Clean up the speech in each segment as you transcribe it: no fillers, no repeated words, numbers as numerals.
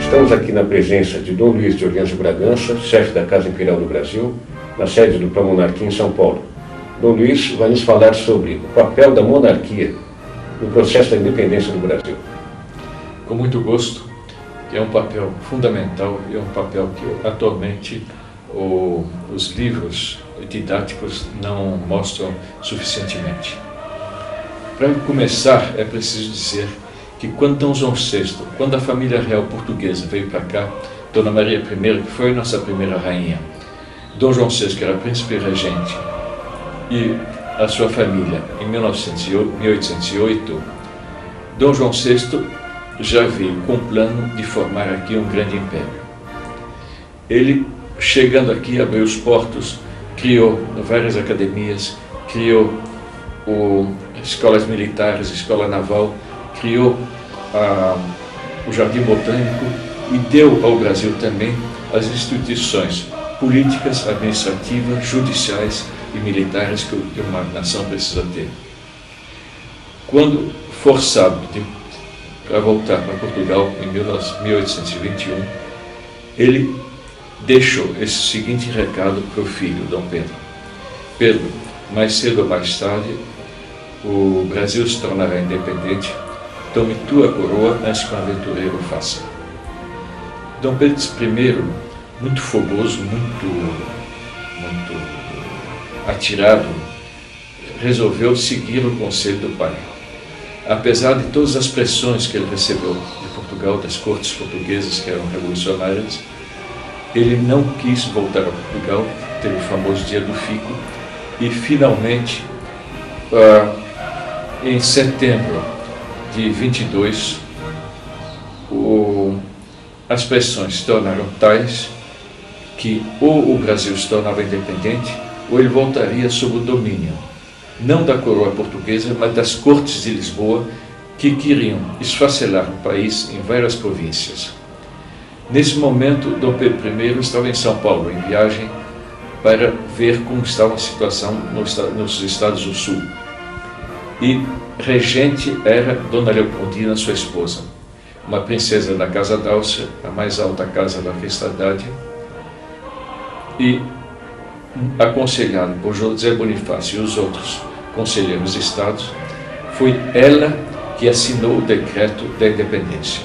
Estamos aqui na presença de Dom Luís de Orleans e Bragança, chefe da Casa Imperial do Brasil, na sede do Pró-Monarquia em São Paulo. Dom Luís vai nos falar sobre o papel da monarquia no processo da independência do Brasil. Com muito gosto, que é um papel fundamental e é um papel que atualmente os livros didáticos não mostram suficientemente. Para começar, é preciso dizer que quando Dom João VI, quando a família real portuguesa veio para cá, Dona Maria I, que foi a nossa primeira rainha, Dom João VI, que era príncipe regente, e a sua família, em 1808, Dom João VI já veio com o plano de formar aqui um grande império. Ele, chegando aqui, abriu os portos, criou várias academias, criou escolas militares, escola naval, criou o Jardim Botânico e deu ao Brasil também as instituições políticas, administrativas, judiciais e militares que uma nação precisa ter. Quando forçado para voltar para Portugal em 1821, ele deixou esse seguinte recado para o filho, Dom Pedro. Pedro, mais cedo ou mais tarde, o Brasil se tornará independente. Tome tua coroa antes que um aventureiro faça. Dom Pedro I, muito fogoso, muito atirado, resolveu seguir o conselho do pai. Apesar de todas as pressões que ele recebeu de Portugal, das cortes portuguesas que eram revolucionárias, ele não quis voltar a Portugal, teve o famoso dia do fico, e finalmente, em setembro de 22, as pressões se tornaram tais que ou o Brasil se tornava independente ou ele voltaria sob o domínio, não da coroa portuguesa, mas das cortes de Lisboa, que queriam esfacelar o país em várias províncias. Nesse momento, Dom Pedro I estava em São Paulo, em viagem, para ver como estava a situação nos estados do Sul. E regente era Dona Leopoldina, sua esposa, uma princesa da Casa d'Áustria, a mais alta casa da Majestade, e aconselhado por José Bonifácio e os outros conselheiros de Estado, foi ela que assinou o decreto da independência.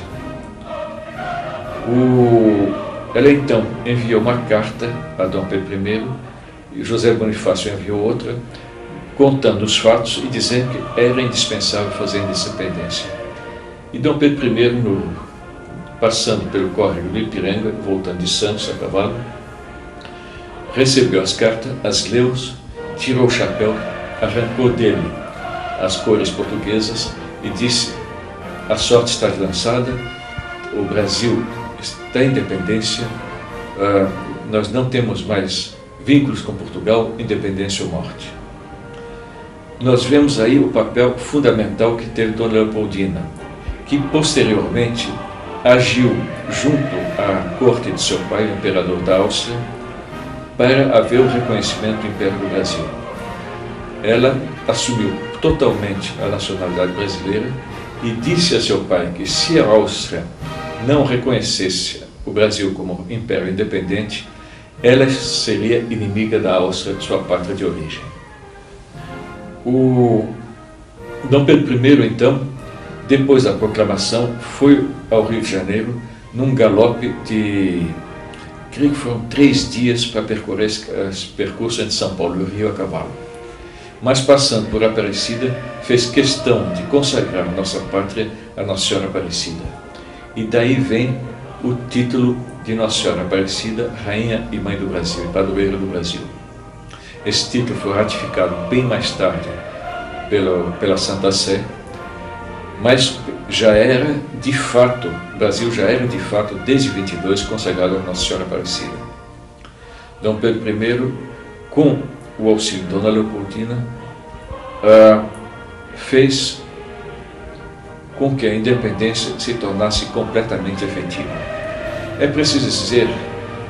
Ela então enviou uma carta a Dom Pedro I, e José Bonifácio enviou outra, contando os fatos e dizendo que era indispensável fazer a independência. E Dom Pedro I, passando pelo córrego do Ipiranga, voltando de Santos a cavalo, recebeu as cartas, as leu, tirou o chapéu, arrancou dele as cores portuguesas e disse: a sorte está lançada, o Brasil está em independência, nós não temos mais vínculos com Portugal, independência ou morte. Nós vemos aí o papel fundamental que teve Dona Leopoldina, que posteriormente agiu junto à corte de seu pai, o imperador da Áustria, para haver o reconhecimento do Império do Brasil. Ela assumiu totalmente a nacionalidade brasileira e disse a seu pai que se a Áustria não reconhecesse o Brasil como império independente, ela seria inimiga da Áustria, de sua pátria de origem. O Dom Pedro I, então, depois da proclamação, foi ao Rio de Janeiro num galope de, creio que foram 3 dias para percorrer esse percurso entre São Paulo e o Rio a cavalo. Mas passando por Aparecida, fez questão de consagrar nossa pátria a Nossa Senhora Aparecida. E daí vem o título de Nossa Senhora Aparecida, Rainha e Mãe do Brasil, e Padroeira do Brasil. Esse título foi ratificado bem mais tarde pela Santa Sé, mas já era de fato, o Brasil já era de fato, desde 22, consagrado a Nossa Senhora Aparecida. Dom Pedro I, com o auxílio de Dona Leopoldina, fez com que a independência se tornasse completamente efetiva. É preciso dizer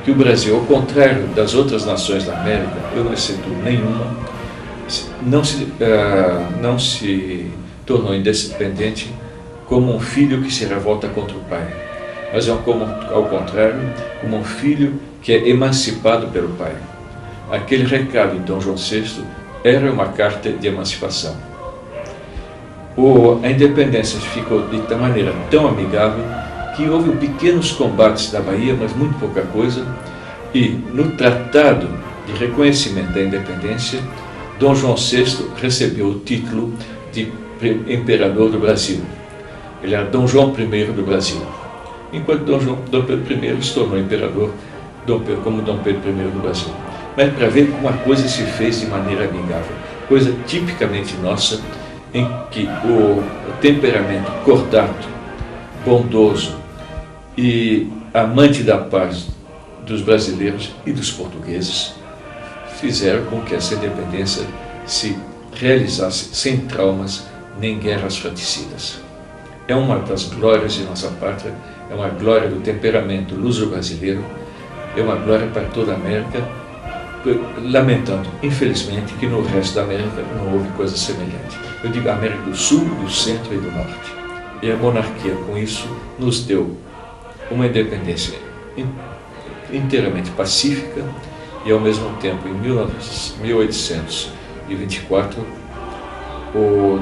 que o Brasil, ao contrário das outras nações da América, eu não exceto nenhuma, não se tornou independente como um filho que se revolta contra o pai. mas é ao contrário, como um filho que é emancipado pelo pai. Aquele recado de Dom João VI era uma carta de emancipação. A independência ficou de tal maneira tão amigável que houve pequenos combates na Bahia, mas muito pouca coisa, e no Tratado de Reconhecimento da Independência, Dom João VI recebeu o título de Imperador do Brasil. Ele era Dom João I do Brasil, enquanto Dom Pedro I se tornou imperador como Dom Pedro I do Brasil. Mas para ver como a coisa se fez de maneira amigável, coisa tipicamente nossa, em que o temperamento cordato, bondoso e amante da paz dos brasileiros e dos portugueses fizeram com que essa independência se realizasse sem traumas nem guerras fraticidas. É uma das glórias de nossa pátria, é uma glória do temperamento luso-brasileiro, é uma glória para toda a América, lamentando, infelizmente, que no resto da América não houve coisa semelhante. Eu digo América do Sul, do Centro e do Norte. E a monarquia, com isso, nos deu uma independência inteiramente pacífica e, ao mesmo tempo, em 1824,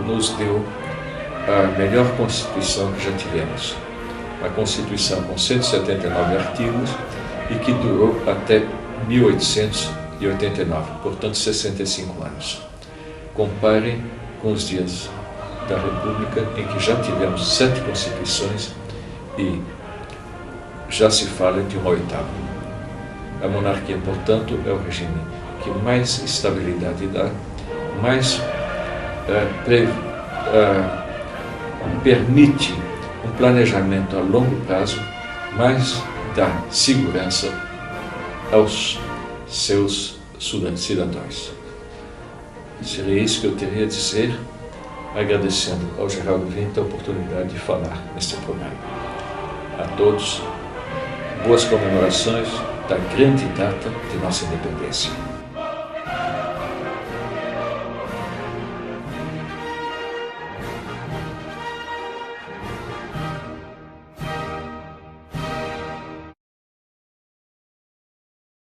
nos deu a melhor Constituição que já tivemos. Uma Constituição com 179 artigos e que durou até 1889, portanto 65 anos. Comparem com os dias da República, em que já tivemos 7 constituições e já se fala de uma 8ª. A monarquia, portanto, é o regime que mais estabilidade dá, mais permite um planejamento a longo prazo, mais dá segurança aos seus cidadãos. Seria isso que eu teria a dizer, agradecendo ao Geraldo Vinta a oportunidade de falar neste programa. A todos, boas comemorações da grande data de nossa independência.